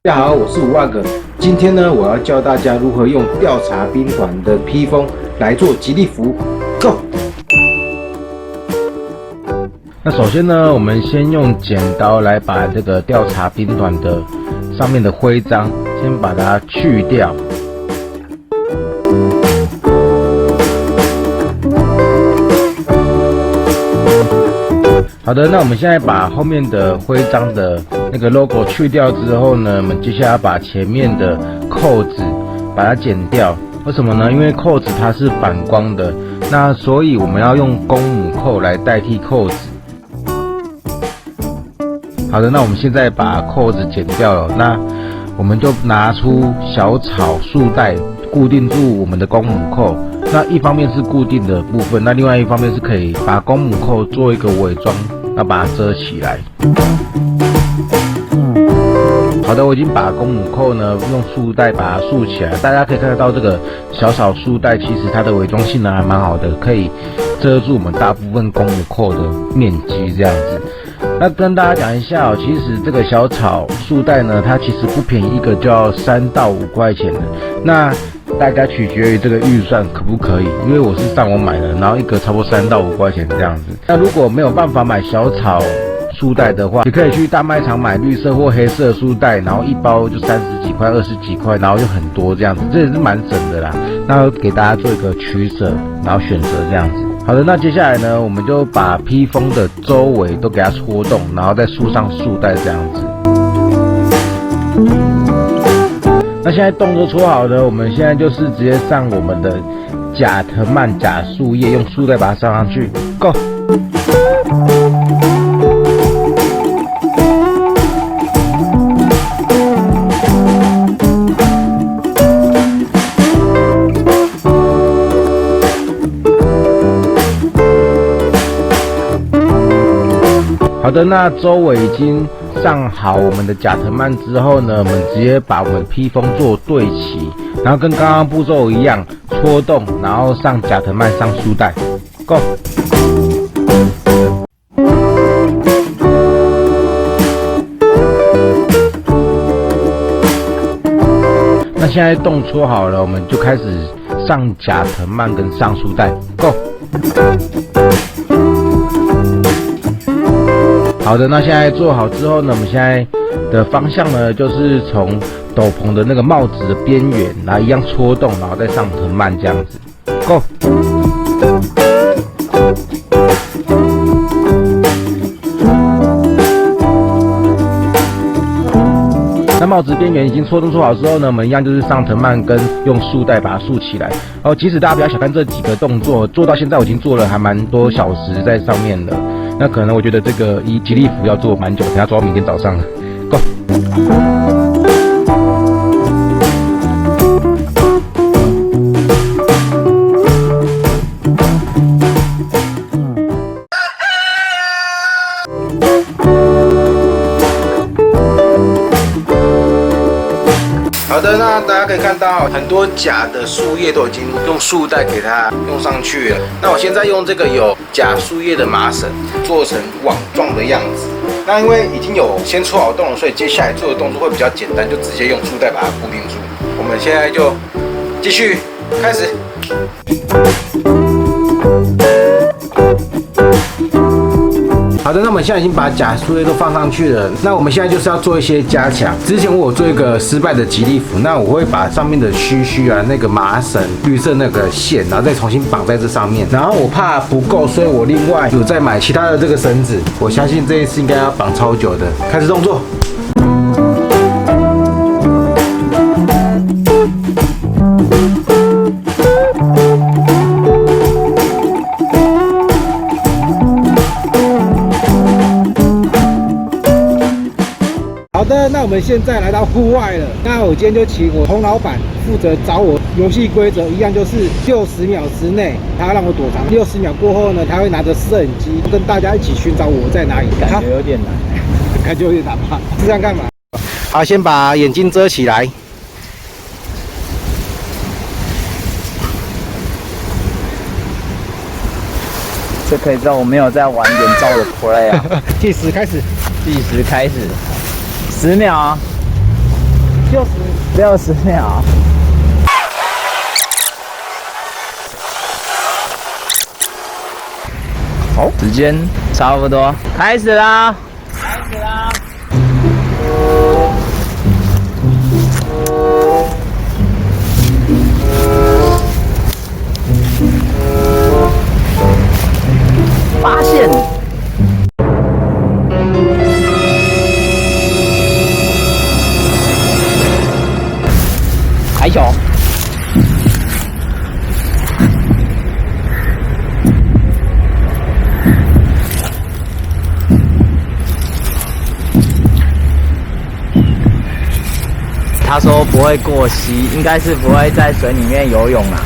大家好，我是5万个。今天呢，我要教大家如何用调查兵团的披风来做吉利服。Go！ 那首先呢，我们先用剪刀来把这个调查兵团的上面的徽章先把它去掉。好的，那我们现在把后面的徽章的那个 logo 去掉之后呢，我们接下来要把前面的扣子把它剪掉。为什么呢？因为扣子它是反光的，那所以我们要用公母扣来代替扣子。好的，那我们现在把扣子剪掉了，那我们就拿出小草束带固定住我们的公母扣。那一方面是固定的部分，那另外一方面是可以把公母扣做一个伪装，要把它遮起来。好的，我已经把公母扣呢用束带把它束起来，大家可以看得到这个小草束带，其实它的伪装性能还蛮好的，可以遮住我们大部分公母扣的面积这样子。那跟大家讲一下其实这个小草束带呢，它其实不便宜，一个就要3到5块钱的。那大家取决于这个预算可不可以，因为我是上网买的，然后一个差不多3到5块钱这样子。那如果没有办法买小草束带的话，你可以去大卖场买绿色或黑色束带，然后一包就30几块、20几块，然后就很多这样子，这也是蛮省的啦。那给大家做一个取舍，然后选择这样子。好的，那接下来呢，我们就把披风的周围都给它戳洞，然后再束上束带这样子。那现在洞都戳好了，我们现在就是直接上我们的甲藤蔓假树叶，用束带把它上上去。Go！ 好的，那周围已经上好我们的甲藤蔓之后呢，我们直接把我们披风做对齐，然后跟刚刚步骤一样，戳洞，然后上甲藤蔓，上束带。Go！ 那现在洞戳好了，我们就开始上甲藤蔓跟上束带。Go！ 好的，那现在做好之后呢，我们现在的方向呢，就是从斗篷的那个帽子的边缘，然后一样戳洞，然后再上藤蔓这样子。Go！ 那帽子边缘已经戳洞戳好之后呢，我们一样就是上藤蔓跟用束带把它束起来。其实大家不要小看这几个动作，做到现在我已经做了还蛮多小时在上面了。那可能我觉得这个吉利服要做蛮久，等下做到明天早上了。Go！ 好的，那大家可以看到很多假的树叶都已经用束带给它用上去了。那我现在用这个有假树叶的麻绳做成网状的样子。那因为已经有先戳好洞了，所以接下来做的动作会比较简单，就直接用束带把它固定住。我们现在就继续开始。好的，那我们现在已经把假树叶都放上去了。那我们现在就是要做一些加强。之前我有做一个失败的吉利服，那我会把上面的须啊，那个麻绳、绿色那个线，然后再重新绑在这上面。然后我怕不够，所以我另外有再买其他的这个绳子。我相信这一次应该要绑超久的。开始动作。好的，那我们现在来到户外了。那我今天就请我洪老板负责找我游戏规则，一样就是60秒之内，他要让我躲藏。60秒过后呢，他会拿着摄影机跟大家一起寻找我在哪里。感觉有点难，感觉有点难吧？是这样干嘛？好，先把眼睛遮起来。这可以知道我没有在玩原招的 play 啊。计时开始，计时开始，10秒啊，60秒。好，时间差不多，开始啦！发现，排球。他说不会过溪，应该是不会在水里面游泳啦。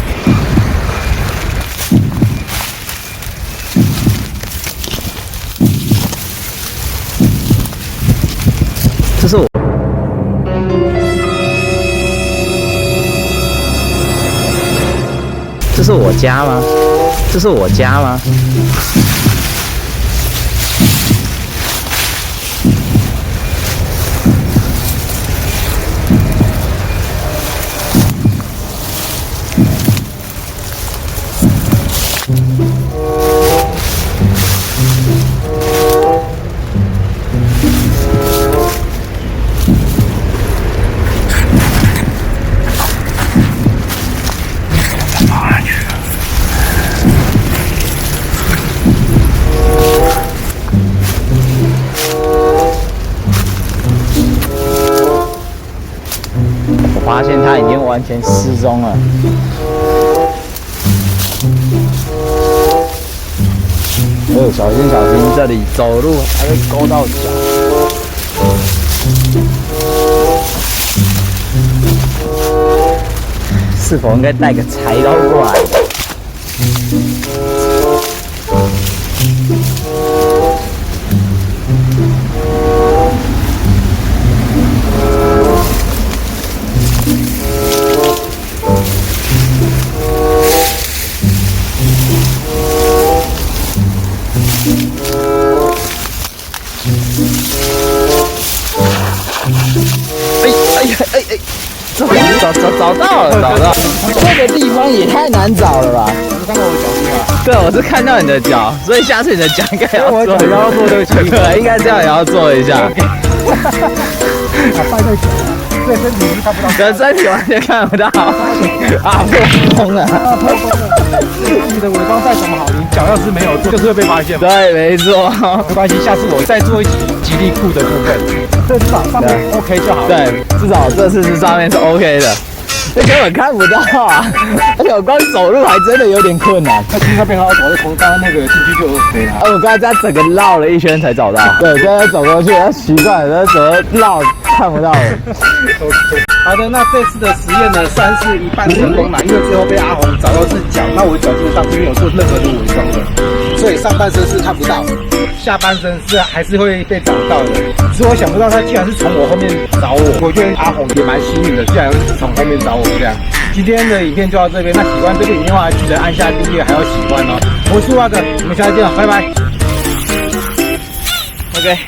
这是我，这是我家吗？这是我家吗？我发现他已经完全失踪了。小心小心，这里走路还会勾到脚。是否应该带个柴刀过来？找到了！这个地方也太难找了吧？你看到我的脚是吧？对，我是看到你的脚，所以下次你的脚应该要做。我脚要做这个情对，应该这样也要做一下。拜在脚，对身体是看不到。对，身体完全看不到。啊，破风了！破风了！你的伪装再怎么好，你脚要是没有做，就是会被发现嘛。对，没错。没关系，下次我再做一集吉利裤的部分。这至少上面 OK 就好了。对，至少这次是上面是 OK 的。这根本看不到啊！而且我光走路还真的有点困难。那其实那边还要走，从刚刚那个进去就可以了。我刚才在整个绕了一圈才找到。对，现在走过去，他奇怪了，怎么绕看不到了？好的，那这次的实验呢，算是一半成功啦，因为最后被阿红找到是脚，那我脚基本上是没有做任何的伪装的，所以上半身是看不到，下半身是还是会被找到的。只是我想不到他竟然是从我后面找我觉得阿红也蛮幸运的，竟然是从后面找我这样。今天的影片就到这边，那喜欢这个影片的话，记得按下订阅还有喜欢哦。我是阿哥，我们下次见了，拜拜。OK。